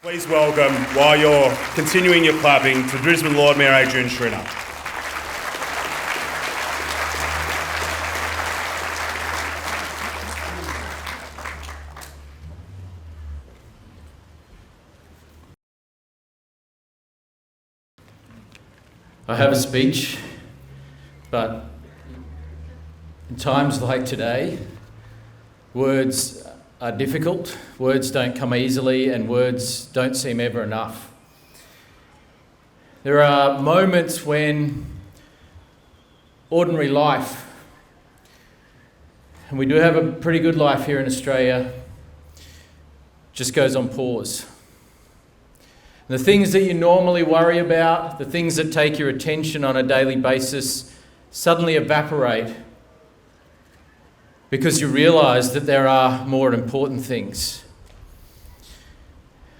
Please welcome, while you're continuing your clapping, to Brisbane Lord Mayor Adrian Schrinner. I have a speech, but in times like today, words are difficult, words don't come easily, and words don't seem ever enough. There are moments when ordinary life, and we do have a pretty good life here in Australia, just goes on pause. And the things that you normally worry about, the things that take your attention on a daily basis, suddenly evaporate because you realise that there are more important things.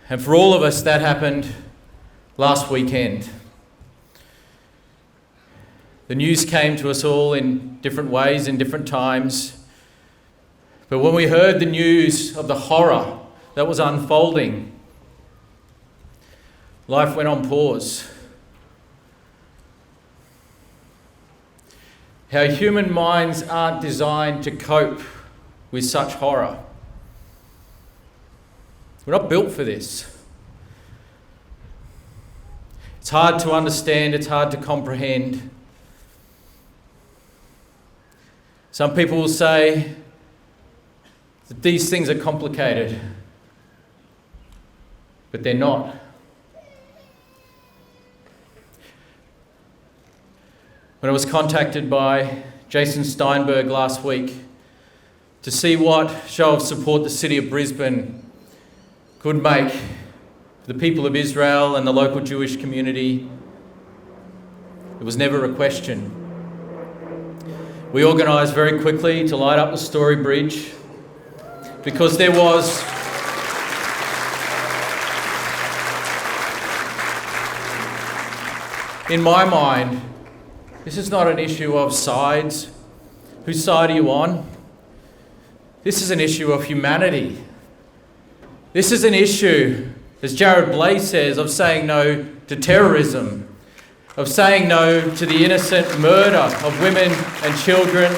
And for all of us, that happened last weekend. The news came to us all in different ways, in different times. But when we heard the news of the horror that was unfolding, life went on pause. How human minds aren't designed to cope with such horror. We're not built for this. It's hard to understand, it's hard to comprehend. Some people will say that these things are complicated, but they're not. When I was contacted by Jason Steinberg last week to see what show of support the city of Brisbane could make for the people of Israel and the local Jewish community, it was never a question. We organised very quickly to light up the Story Bridge because there was in my mind, this is not an issue of sides. Whose side are you on? This is an issue of humanity. This is an issue, as Jared Blais says, of saying no to terrorism, of saying no to the innocent murder of women and children.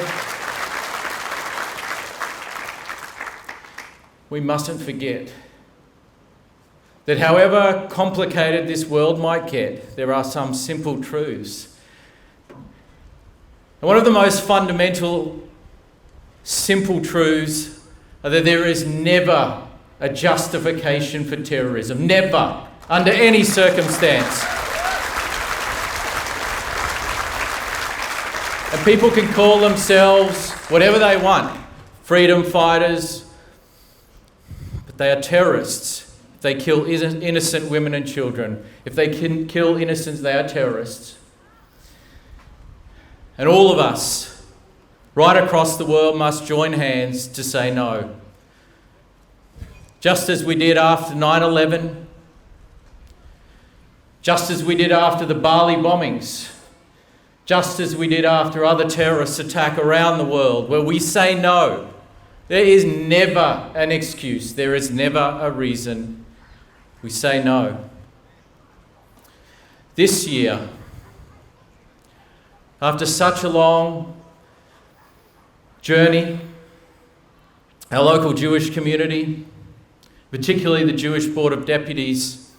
We mustn't forget that however complicated this world might get, there are some simple truths. And one of the most fundamental, simple truths are that there is never a justification for terrorism. Never, under any circumstance. And people can call themselves whatever they want, freedom fighters, but they are terrorists. If they kill innocent women and children, if they can kill innocents, they are terrorists. And all of us, right across the world, must join hands to say no. Just as we did after 9/11, just as we did after the Bali bombings, just as we did after other terrorist attacks around the world, where we say no. There is never an excuse. There is never a reason. We say no. This year, after such a long journey, our local Jewish community, particularly the Jewish Board of Deputies,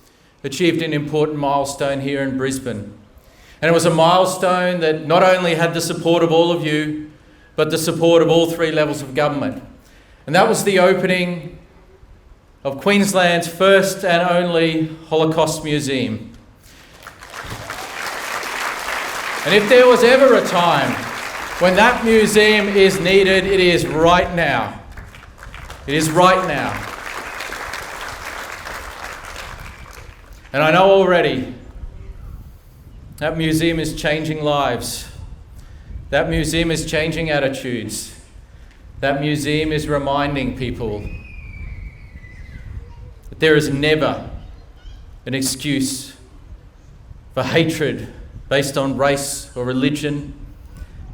achieved an important milestone here in Brisbane. And it was a milestone that not only had the support of all of you, but the support of all three levels of government. And that was the opening of Queensland's first and only Holocaust Museum. And if there was ever a time when that museum is needed, it is right now. It is right now. And I know already that museum is changing lives. That museum is changing attitudes. That museum is reminding people that there is never an excuse for hatred based on race or religion.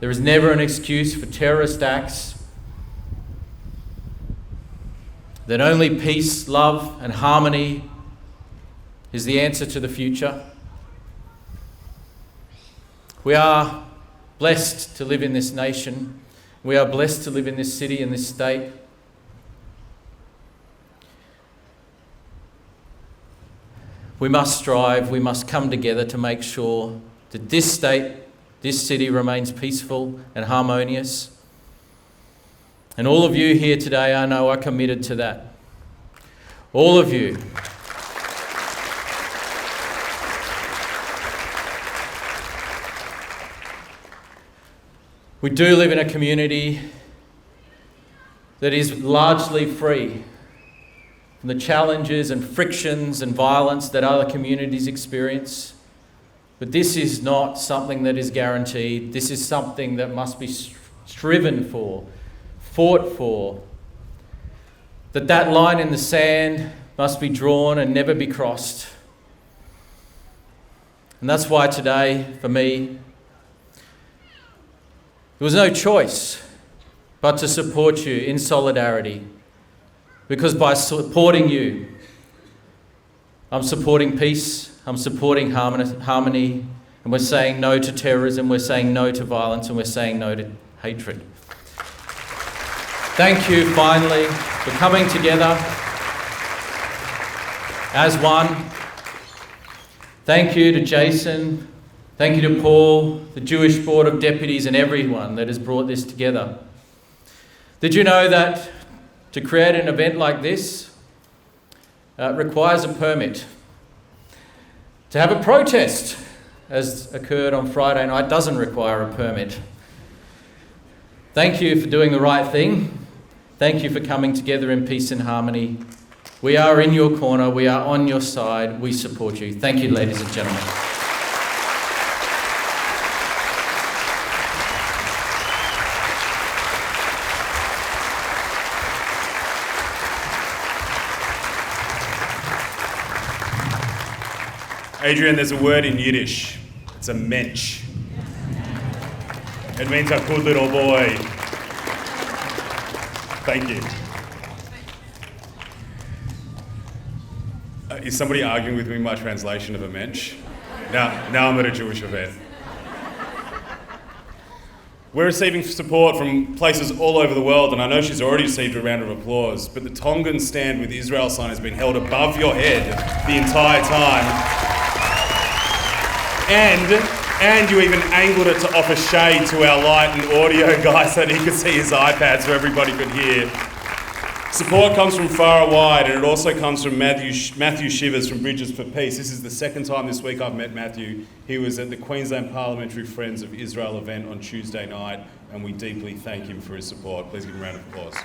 There is never an excuse for terrorist acts. That only peace, love, and harmony is the answer to the future. We are blessed to live in this nation. We are blessed to live in this city and this state. We must strive, we must come together to make sure that this state, this city remains peaceful and harmonious. And all of you here today, I know, are committed to that. All of you. We do live in a community that is largely free from the challenges and frictions and violence that other communities experience. But this is not something that is guaranteed. This is something that must be striven for, fought for. That line in the sand must be drawn and never be crossed. And that's why today, for me, there was no choice but to support you in solidarity. Because by supporting you, I'm supporting peace, I'm supporting harmony, and we're saying no to terrorism, we're saying no to violence, and we're saying no to hatred. Thank you, finally, for coming together as one. Thank you to Jason, thank you to Paul, the Jewish Board of Deputies, and everyone that has brought this together. Did you know that to create an event like this requires a permit? To have a protest, as occurred on Friday night, doesn't require a permit. Thank you for doing the right thing. Thank you for coming together in peace and harmony. We are in your corner. We are on your side. We support you. Thank you, ladies and gentlemen. Adrian, there's a word in Yiddish. It's a mensch. It means a good little boy. Thank you. Is somebody arguing with me my translation of a mensch? Now I'm at a Jewish event. We're receiving support from places all over the world, and I know she's already received a round of applause, but the Tongan Stand with Israel sign has been held above your head the entire time. And you even angled it to offer shade to our light and audio guy so that he could see his iPad so everybody could hear. Support comes from far and wide, and it also comes from Matthew Shivers from Bridges for Peace. This is the second time this week I've met Matthew. He was at the Queensland Parliamentary Friends of Israel event on Tuesday night, and we deeply thank him for his support. Please give him a round of applause.